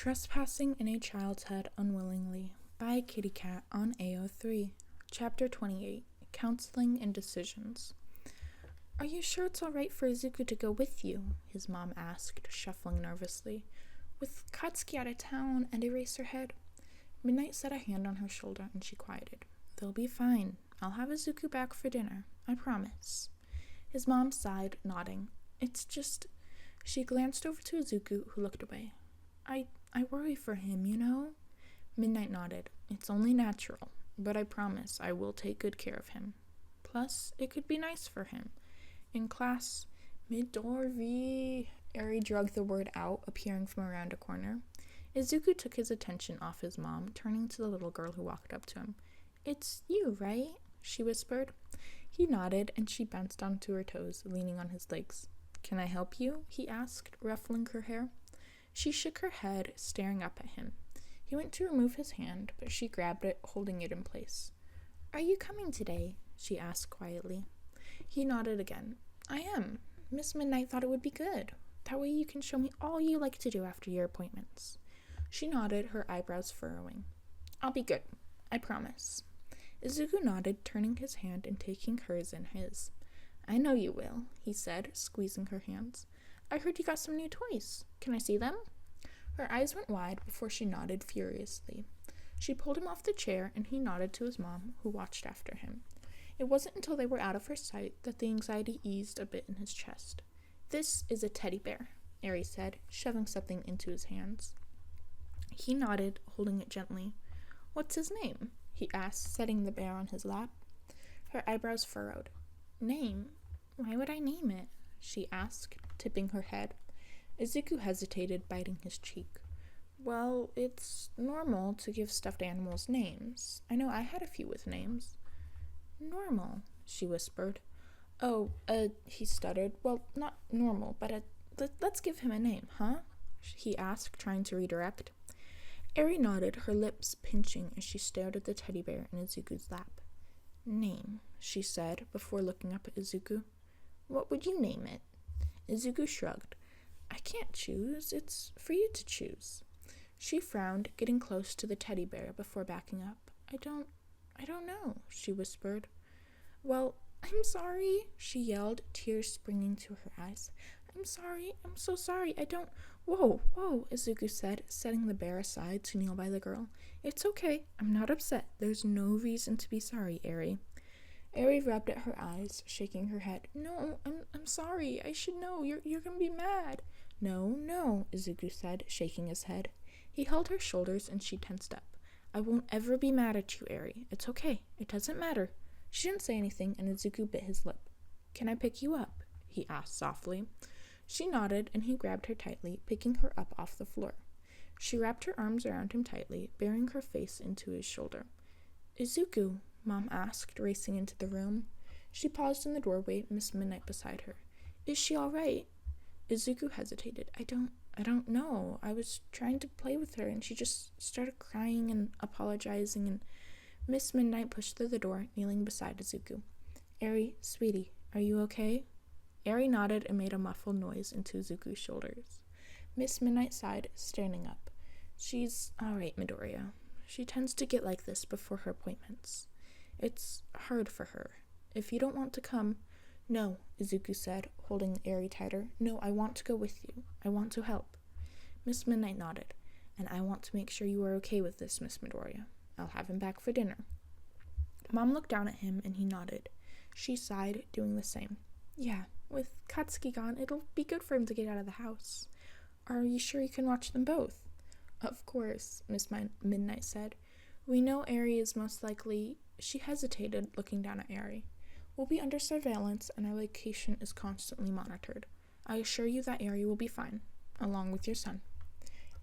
Trespassing in a Child's Head Unwillingly by Kitty Cat on AO3. Chapter 28, Counseling and Decisions. Are you sure it's alright for Izuku to go with you? His mom asked, shuffling nervously. With Katsuki out of town and Eraserhead? Midnight set a hand on her shoulder and she quieted. They'll be fine. I'll have Izuku back for dinner. I promise. His mom sighed, nodding. It's just... She glanced over to Izuku, who looked away. I worry for him, you know? Midnight nodded. It's only natural, but I promise I will take good care of him. Plus, it could be nice for him. In class, Midoriya, Eri dragged the word out, appearing from around a corner. Izuku took his attention off his mom, turning to the little girl who walked up to him. It's you, right? She whispered. He nodded, and she bounced onto her toes, leaning on his legs. Can I help you? He asked, ruffling her hair. She shook her head, staring up at him. He went to remove his hand, but she grabbed it, holding it in place. Are you coming today? She asked quietly. He nodded again. I am. Miss Midnight thought it would be good. That way you can show me all you like to do after your appointments. She nodded, her eyebrows furrowing. I'll be good. I promise. Izuku nodded, turning his hand and taking hers in his. I know you will, he said, squeezing her hands. I heard you got some new toys. Can I see them? Her eyes went wide before she nodded furiously. She pulled him off the chair, and he nodded to his mom, who watched after him. It wasn't until they were out of her sight that the anxiety eased a bit in his chest. This is a teddy bear, Eri said, shoving something into his hands. He nodded, holding it gently. What's his name? He asked, setting the bear on his lap. Her eyebrows furrowed. Name? Why would I name it? She asked, tipping her head. Izuku hesitated, biting his cheek. Well, it's normal to give stuffed animals names. I know I had a few with names. Normal, she whispered. Oh, he stuttered. Well, not normal, but let's give him a name, huh? He asked, trying to redirect. Eri nodded, her lips pinching as she stared at the teddy bear in Izuku's lap. Name, she said, before looking up at Izuku. What would you name it? Izuku shrugged. I can't choose. It's for you to choose. She frowned, getting close to the teddy bear before backing up. I don't know, she whispered. Well, I'm sorry, she yelled, tears springing to her eyes. I'm sorry. I'm so sorry. I don't... Whoa, Izuku said, setting the bear aside to kneel by the girl. It's okay. I'm not upset. There's no reason to be sorry, Eri. Eri rubbed at her eyes, shaking her head. No, I'm sorry. I should know. You're gonna be mad. No, Izuku said, shaking his head. He held her shoulders and she tensed up. I won't ever be mad at you, Eri. It's okay. It doesn't matter. She didn't say anything, and Izuku bit his lip. Can I pick you up? He asked softly. She nodded, and he grabbed her tightly, picking her up off the floor. She wrapped her arms around him tightly, burying her face into his shoulder. Izuku, Mom asked, racing into the room. She paused in the doorway, Miss Midnight beside her. Is she all right? Izuku hesitated. I don't know. I was trying to play with her, and she just started crying and apologizing, and Miss Midnight pushed through the door, kneeling beside Izuku. Eri, sweetie, are you okay? Eri nodded and made a muffled noise into Izuku's shoulders. Miss Midnight sighed, standing up. She's all right, Midoriya. She tends to get like this before her appointments. It's hard for her. If you don't want to come... No, Izuku said, holding Eri tighter. No, I want to go with you. I want to help. Miss Midnight nodded. And I want to make sure you are okay with this, Miss Midoriya. I'll have him back for dinner. Mom looked down at him and he nodded. She sighed, doing the same. Yeah, with Katsuki gone, it'll be good for him to get out of the house. Are you sure you can watch them both? Of course, Miss Midnight said. We know Eri is most likely... She hesitated, looking down at Eri. We'll be under surveillance and our location is constantly monitored. I assure you that Eri will be fine, along with your son.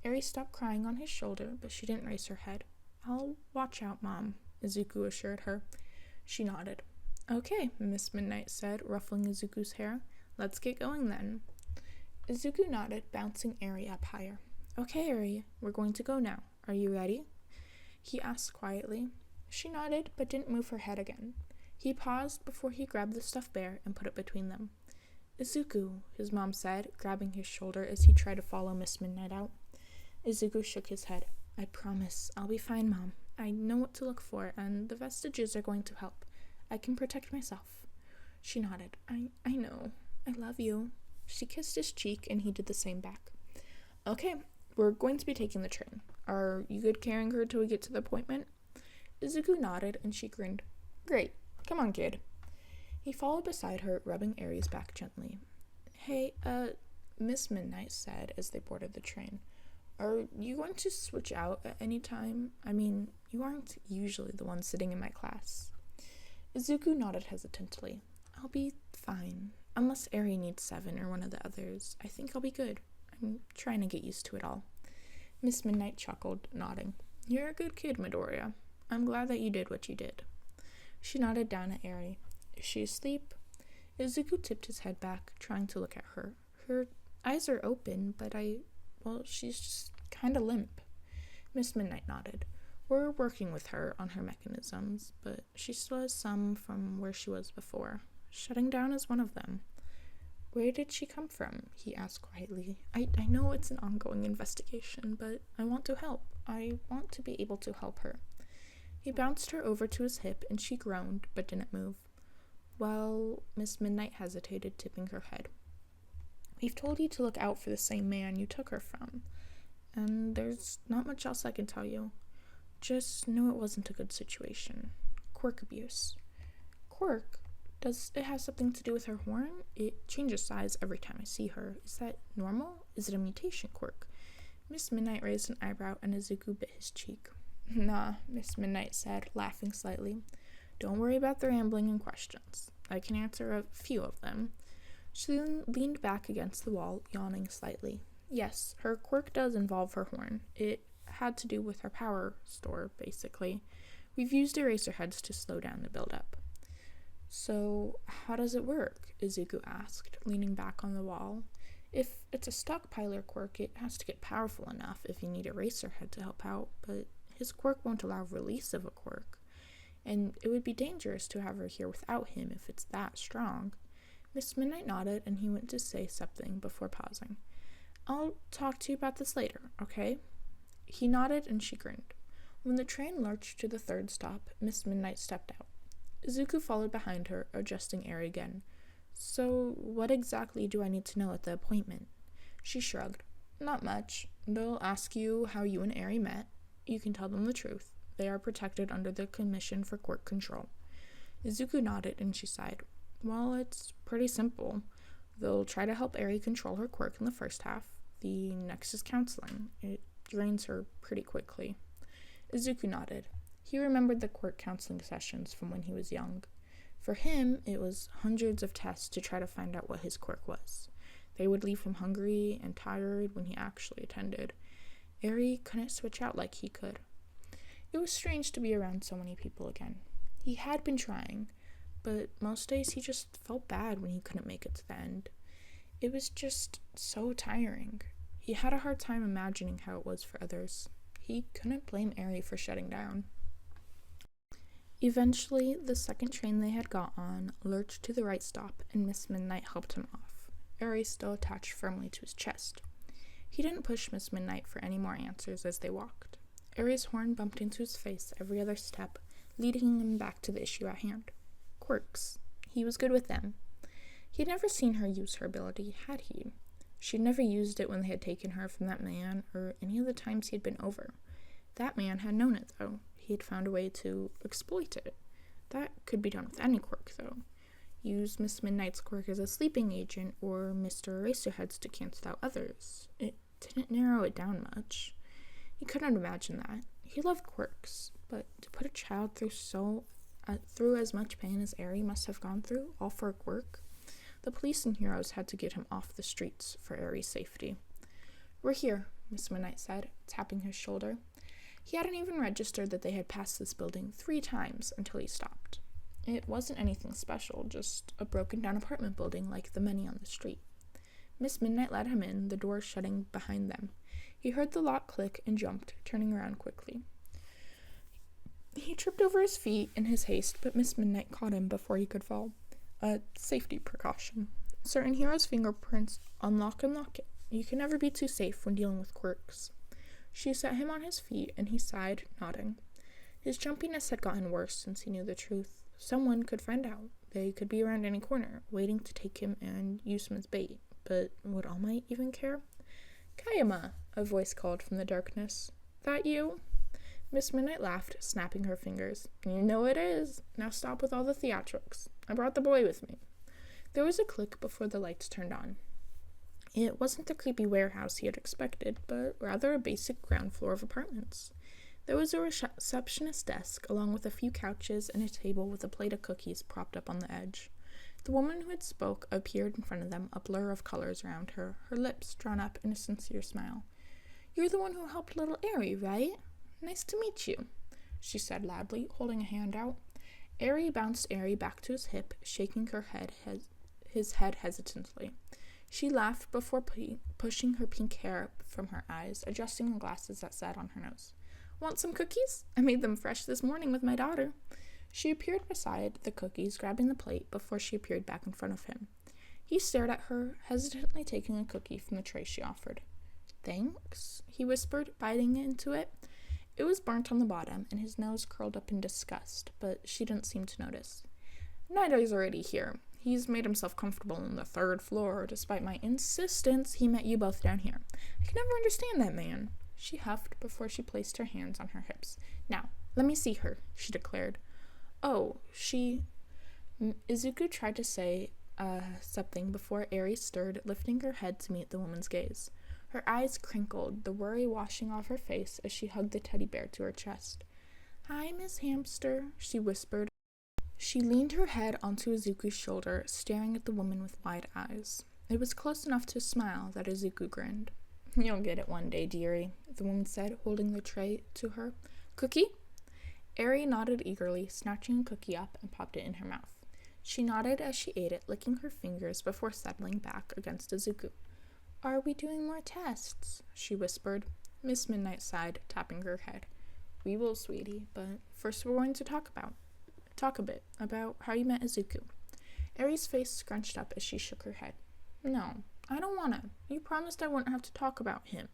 Eri stopped crying on his shoulder, but she didn't raise her head. I'll watch out, Mom, Izuku assured her. She nodded. Okay, Miss Midnight said, ruffling Izuku's hair. Let's get going then. Izuku nodded, bouncing Eri up higher. Okay, Eri, we're going to go now. Are you ready? He asked quietly. She nodded, but didn't move her head again. He paused before he grabbed the stuffed bear and put it between them. Izuku, his mom said, grabbing his shoulder as he tried to follow Miss Midnight out. Izuku shook his head. I promise, I'll be fine, Mom. I know what to look for, and the Vestiges are going to help. I can protect myself. She nodded. I know. I love you. She kissed his cheek, and he did the same back. Okay, we're going to be taking the train. Are you good carrying her till we get to the appointment? Izuku nodded, and she grinned. Great. Come on, kid. He followed beside her, rubbing Aries' back gently. Hey, Miss Midnight said as they boarded the train. Are you going to switch out at any time? I mean, you aren't usually the one sitting in my class. Izuku nodded hesitantly. I'll be fine. Unless Eri needs 7 or one of the others, I think I'll be good. I'm trying to get used to it all. Miss Midnight chuckled, nodding. You're a good kid, Midoriya. I'm glad that you did what you did. She nodded down at Eri. Is she asleep? Izuku tipped his head back, trying to look at her. Her eyes are open, but she's just kind of limp. Miss Midnight nodded. We're working with her on her mechanisms, but she still has some from where she was before. Shutting down is one of them. Where did she come from? He asked quietly. I know it's an ongoing investigation, but I want to help. I want to be able to help her. He bounced her over to his hip, and she groaned, but didn't move. Well, Miss Midnight hesitated, tipping her head. We've told you to look out for the same man you took her from, and there's not much else I can tell you. Just know it wasn't a good situation. Quirk abuse. Quirk? Does it have something to do with her horn? It changes size every time I see her. Is that normal? Is it a mutation quirk? Miss Midnight raised an eyebrow, and Izuku bit his cheek. Nah, Miss Midnight said, laughing slightly. Don't worry about the rambling and questions. I can answer a few of them. She leaned back against the wall, yawning slightly. Yes, her quirk does involve her horn. It had to do with her power store, basically. We've used eraser heads to slow down the buildup. So, how does it work? Izuku asked, leaning back on the wall. If it's a stockpiler quirk, it has to get powerful enough if you need eraser head to help out, but his quirk won't allow release of a quirk. And it would be dangerous to have her here without him if it's that strong. Miss Midnight nodded, and he went to say something before pausing. I'll talk to you about this later, okay? He nodded, and she grinned. When the train lurched to the 3rd stop, Miss Midnight stepped out. Izuku followed behind her, adjusting Eri again. So, what exactly do I need to know at the appointment? She shrugged. Not much. They'll ask you how you and Eri met. You can tell them the truth. They are protected under the Commission for Quirk Control. Izuku nodded, and she sighed. Well, it's pretty simple. They'll try to help Eri control her quirk in the first half. The next is counseling. It drains her pretty quickly. Izuku nodded. He remembered the quirk counseling sessions from when he was young. For him, it was hundreds of tests to try to find out what his quirk was. They would leave him hungry and tired when he actually attended. Eri couldn't switch out like he could. It was strange to be around so many people again. He had been trying, but most days he just felt bad when he couldn't make it to the end. It was just so tiring. He had a hard time imagining how it was for others. He couldn't blame Eri for shutting down. Eventually, the second train they had got on lurched to the right stop, and Miss Midnight helped him off, Eri still attached firmly to his chest. He didn't push Miss Midnight for any more answers as they walked. Eri's horn bumped into his face every other step, leading him back to the issue at hand. Quirks. He was good with them. He had never seen her use her ability, had he? She'd never used it when they had taken her from that man, or any of the times he had been over. That man had known it, though. He had found a way to exploit it. That could be done with any quirk, though. Use Miss Midnight's quirk as a sleeping agent, or Mr. Eraserhead's to cancel out others. It didn't narrow it down much. He couldn't imagine that. He loved quirks, but to put a child through as much pain as Eri must have gone through, all for a quirk? The police and heroes had to get him off the streets for Eri's safety. We're here, Miss Midnight said, tapping his shoulder. He hadn't even registered that they had passed this building 3 times until he stopped. It wasn't anything special, just a broken-down apartment building like the many on the street. Miss Midnight let him in, the door shutting behind them. He heard the lock click and jumped, turning around quickly. He tripped over his feet in his haste, but Miss Midnight caught him before he could fall. A safety precaution. Certain heroes' fingerprints unlock and lock it. You can never be too safe when dealing with quirks. She set him on his feet, and he sighed, nodding. His jumpiness had gotten worse since he knew the truth. Someone could find out. They could be around any corner, waiting to take him and use him as bait. But would All Might even care? "Kayama," a voice called from the darkness. "That you?" Miss Midnight laughed, snapping her fingers. "You know it is. Now stop with all the theatrics. I brought the boy with me." There was a click before the lights turned on. It wasn't the creepy warehouse he had expected, but rather a basic ground floor of apartments. There was a receptionist desk, along with a few couches and a table with a plate of cookies propped up on the edge. The woman who had spoke appeared in front of them, a blur of colors around her, her lips drawn up in a sincere smile. "You're the one who helped little Aerie, right? Nice to meet you," she said loudly, holding a hand out. Aerie bounced Aerie back to his hip, shaking his head hesitantly. She laughed before pushing her pink hair from her eyes, adjusting the glasses that sat on her nose. "Want some cookies? I made them fresh this morning with my daughter." She appeared beside the cookies, grabbing the plate before she appeared back in front of him. He stared at her, hesitantly taking a cookie from the tray she offered. "Thanks," he whispered, biting into it. It was burnt on the bottom, and his nose curled up in disgust, but she didn't seem to notice. "Night-Eye's already here. He's made himself comfortable on the 3rd floor, despite my insistence he met you both down here. I can never understand that man." She huffed before she placed her hands on her hips. "Now, let me see her," she declared. "Oh, she..." Izuku tried to say something before Aerie stirred, lifting her head to meet the woman's gaze. Her eyes crinkled, the worry washing off her face as she hugged the teddy bear to her chest. "Hi, Miss Hamster," she whispered. She leaned her head onto Izuku's shoulder, staring at the woman with wide eyes. It was close enough to smile that Izuku grinned. "You'll get it one day, dearie," the woman said, holding the tray to her. "Cookie?" Aerie nodded eagerly, snatching a cookie up and popped it in her mouth. She nodded as she ate it, licking her fingers before settling back against Izuku. "Are we doing more tests?" she whispered. Miss Midnight sighed, tapping her head. "We will, sweetie, but first we're going to talk a bit about how you met Izuku." Aerie's face scrunched up as she shook her head. "No, I don't wanna. You promised I wouldn't have to talk about him."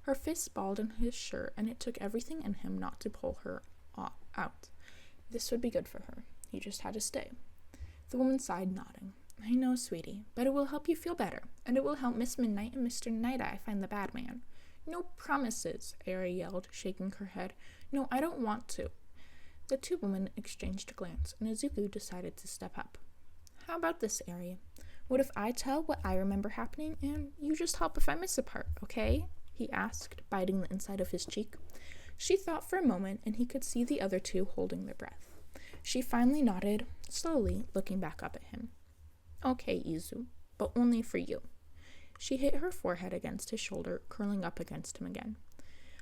Her fists balled in his shirt, and it took everything in him not to pull her out. This would be good for her. He just had to stay. The woman sighed, nodding. "I know, sweetie, but it will help you feel better, and it will help Miss Midnight and Mr. Night-Eye find the bad man." "No promises," Aerie yelled, shaking her head. "No, I don't want to." The two women exchanged a glance, and Izuku decided to step up. "How about this, Aerie? What if I tell what I remember happening, and you just help if I miss a part, okay?" he asked, biting the inside of his cheek. She thought for a moment, and he could see the other two holding their breath. She finally nodded, slowly looking back up at him. "Okay, Izu, but only for you." She hit her forehead against his shoulder, curling up against him again.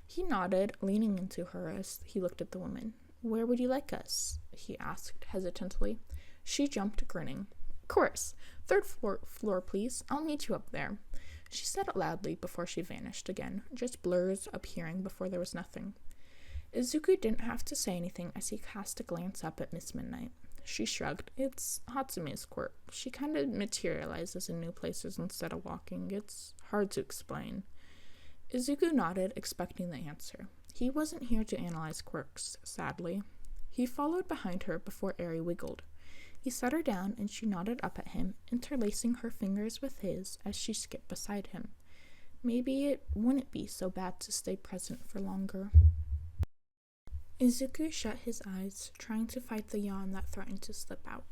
He nodded, leaning into her as he looked at the woman. "Where would you like us?" he asked hesitantly. She jumped, grinning. "Of course. 3rd floor, please. I'll meet you up there." She said it loudly before she vanished again, just blurs appearing before there was nothing. Izuku didn't have to say anything as he cast a glance up at Miss Midnight. She shrugged. "It's Hatsume's quirk. She kind of materializes in new places instead of walking. It's hard to explain." Izuku nodded, expecting the answer. He wasn't here to analyze quirks, sadly. He followed behind her before Aerie wiggled. He set her down, and she nodded up at him, interlacing her fingers with his as she skipped beside him. Maybe it wouldn't be so bad to stay present for longer. Izuku shut his eyes, trying to fight the yawn that threatened to slip out.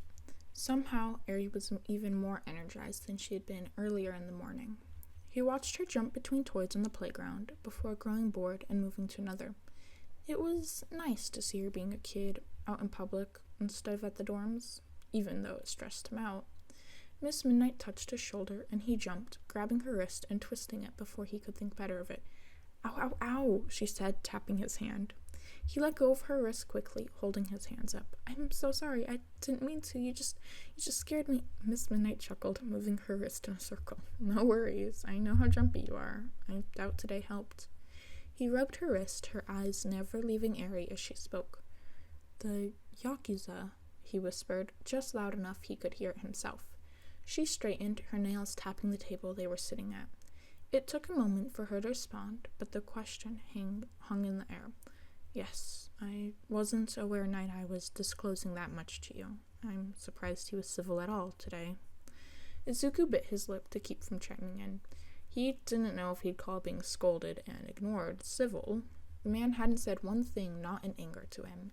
Somehow, Aerie was even more energized than she had been earlier in the morning. He watched her jump between toys on the playground, before growing bored and moving to another. It was nice to see her being a kid, out in public, instead of at the dorms, even though it stressed him out. Miss Midnight touched his shoulder, and he jumped, grabbing her wrist and twisting it before he could think better of it. "Ow, ow, ow," she said, tapping his hand. He let go of her wrist quickly, holding his hands up. "I'm so sorry. I didn't mean to. You just scared me." Miss Midnight chuckled, moving her wrist in a circle. "No worries. I know how jumpy you are. I doubt today helped." He rubbed her wrist, her eyes never leaving Aerie as she spoke. "The Yakuza," he whispered, just loud enough he could hear it himself. She straightened, her nails tapping the table they were sitting at. It took a moment for her to respond, but the question hung in the air. Yes, I wasn't aware Night Eye was disclosing that much to you. I'm surprised he was civil at all today. Izuku bit his lip to keep from chiming in. He didn't know if he'd call being scolded and ignored civil. The man hadn't said one thing not in anger to him,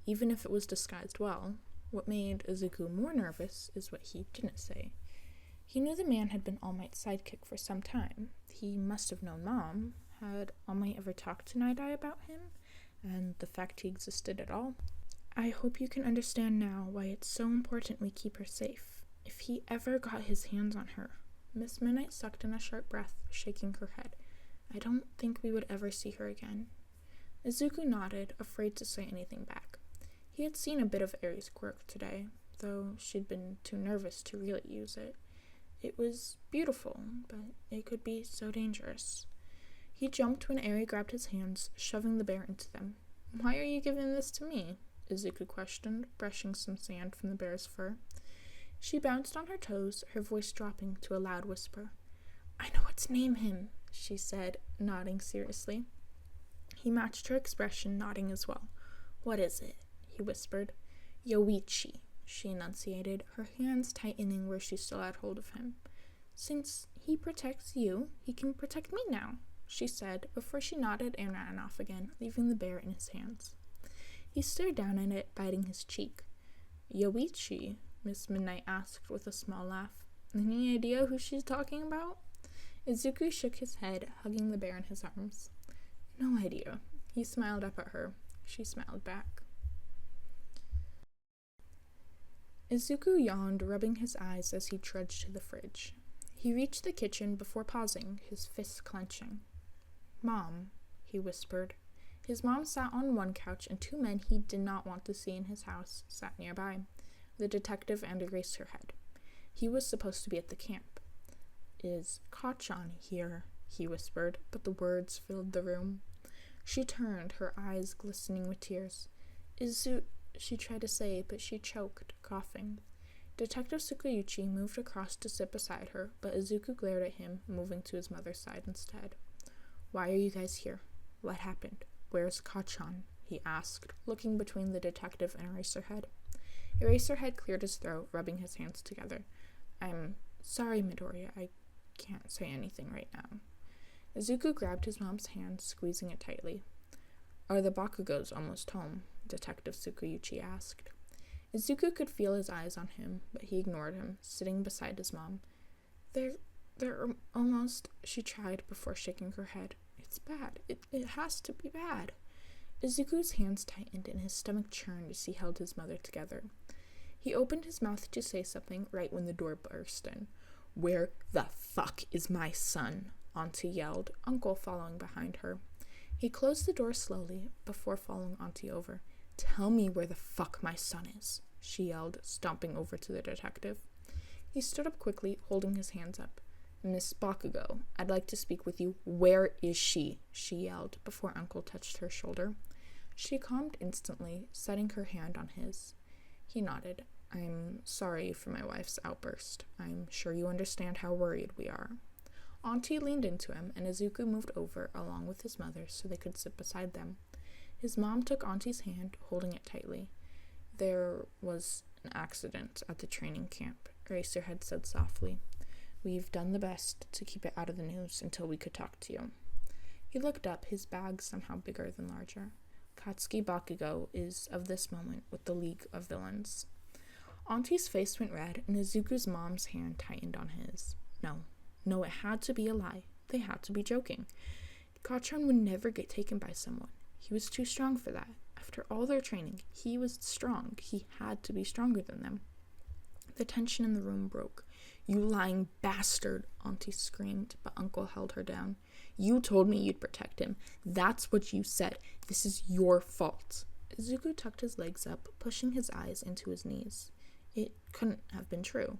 even if it was disguised well. What made Izuku more nervous is what he didn't say. He knew the man had been All Might's sidekick for some time. He must have known Mom. Had All Might ever talked to Night Eye about him, and the fact he existed at all? I hope you can understand now why it's so important we keep her safe. If he ever got his hands on her. Miss Midnight sucked in a sharp breath, shaking her head. I don't think we would ever see her again. Izuku nodded, afraid to say anything back. He had seen a bit of Eri's quirk today, though she'd been too nervous to really use it. It was beautiful, but it could be so dangerous. He jumped when Eri grabbed his hands, shoving the bear into them. Why are you giving this to me? Izuku questioned, brushing some sand from the bear's fur. She bounced on her toes, her voice dropping to a loud whisper. I know what to name him, she said, nodding seriously. He matched her expression, nodding as well. What is it? He whispered. Yoichi, she enunciated, her hands tightening where she still had hold of him. Since he protects you, he can protect me now, she said, before she nodded and ran off again, leaving the bear in his hands. He stared down at it, biting his cheek. Yoichi? Miss Midnight asked with a small laugh. Any idea who she's talking about? Izuku shook his head, hugging the bear in his arms. No idea. He smiled up at her. She smiled back. Izuku yawned, rubbing his eyes as he trudged to the fridge. He reached the kitchen before pausing, his fists clenching. Mom, he whispered. His mom sat on one couch, and two men he did not want to see in his house sat nearby. The detective and Eraserhead. He was supposed to be at the camp. Is Kachan here? He whispered, but the words filled the room. She turned, her eyes glistening with tears. She tried to say, but she choked, coughing. Detective Tsukuyuchi moved across to sit beside her, but Izuku glared at him, moving to his mother's side instead. Why are you guys here? What happened? Where's Kachan? He asked, looking between the detective and Eraserhead. Eraserhead cleared his throat, rubbing his hands together. I'm sorry, Midoriya. I can't say anything right now. Izuku grabbed his mom's hand, squeezing it tightly. Are the Bakugous almost home? Detective Tsukuyuchi asked. Izuku could feel his eyes on him, but he ignored him, sitting beside his mom. They're almost, she tried before shaking her head. It's bad. It has to be bad. Izuku's hands tightened and his stomach churned as he held his mother together. He opened his mouth to say something right when the door burst in. Where the fuck is my son? Auntie yelled, Uncle following behind her. He closed the door slowly before following Auntie over. Tell me where the fuck my son is, she yelled, stomping over to the detective. He stood up quickly, holding his hands up. Miss Bakugou, I'd like to speak with you. Where is she? She yelled, before Uncle touched her shoulder. She calmed instantly, setting her hand on his. He nodded. I'm sorry for my wife's outburst. I'm sure you understand how worried we are. Auntie leaned into him, and Izuku moved over along with his mother so they could sit beside them. His mom took Auntie's hand, holding it tightly. There was an accident at the training camp, Eraserhead said softly. We've done the best to keep it out of the news until we could talk to you. He looked up, his bag somehow bigger than larger. Katsuki Bakugou is, of this moment, with the League of Villains. Auntie's face went red, and Izuku's mom's hand tightened on his. No, it had to be a lie. They had to be joking. Kachan would never get taken by someone. He was too strong for that. After all their training, he was strong. He had to be stronger than them. The tension in the room broke. You lying bastard, Auntie screamed, but Uncle held her down. You told me you'd protect him. That's what you said. This is your fault. Izuku tucked his legs up, pushing his eyes into his knees. It couldn't have been true.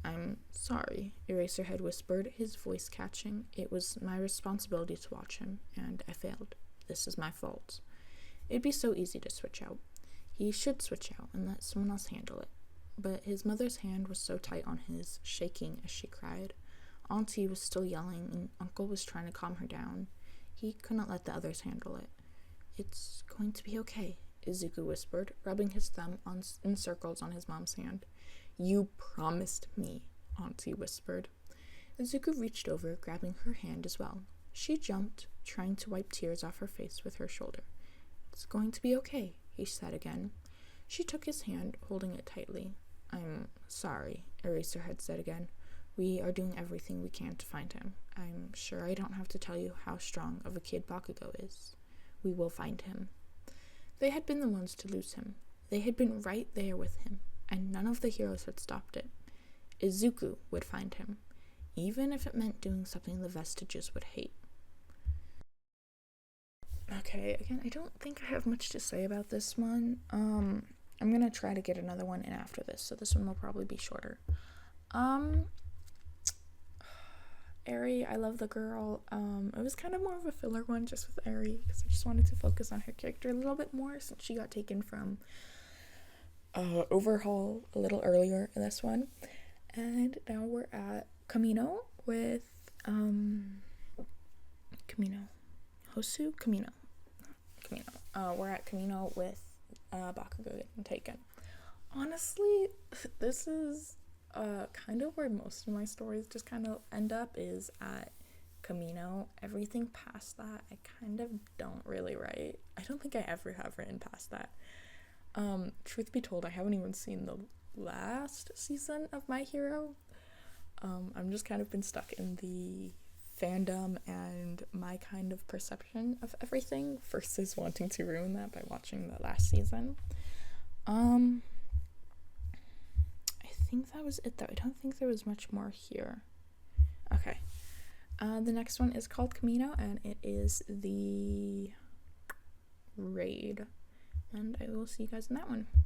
I'm sorry, Eraserhead whispered, his voice catching. It was my responsibility to watch him, and I failed. This is my fault. It'd be so easy to switch out. He should switch out and let someone else handle it. But his mother's hand was so tight on his, shaking as she cried. Auntie was still yelling, and Uncle was trying to calm her down. He couldn't let the others handle it. "It's going to be okay," Izuku whispered, rubbing his thumb in circles on his mom's hand. "You promised me," Auntie whispered. Izuku reached over, grabbing her hand as well. She jumped, trying to wipe tears off her face with her shoulder. "It's going to be okay," he said again. She took his hand, holding it tightly. "I'm sorry," Eraserhead said again. "We are doing everything we can to find him. I'm sure I don't have to tell you how strong of a kid Bakugou is. We will find him." They had been the ones to lose him. They had been right there with him, and none of the heroes had stopped it. Izuku would find him, even if it meant doing something the Vestiges would hate. Okay, again, I don't think I have much to say about this one. I'm gonna try to get another one in after this, so this one will probably be shorter. Eri, I love the girl. It was kind of more of a filler one just with Eri, because I just wanted to focus on her character a little bit more since she got taken from Overhaul a little earlier in this one. And now we're at Kamino with we're at Kamino with Bakugou getting taken. Honestly, this is kind of where most of my stories just kind of end up, is at Kamino. Everything past that I kind of don't really write. I don't think I ever have written past that. Truth be told, I haven't even seen the last season of My Hero. I'm just kind of been stuck in the fandom and my kind of perception of everything versus wanting to ruin that by watching the last season. I think that was it though. I don't think there was much more here. Okay. The next one is called Kamino, and it is the raid. And I will see you guys in that one.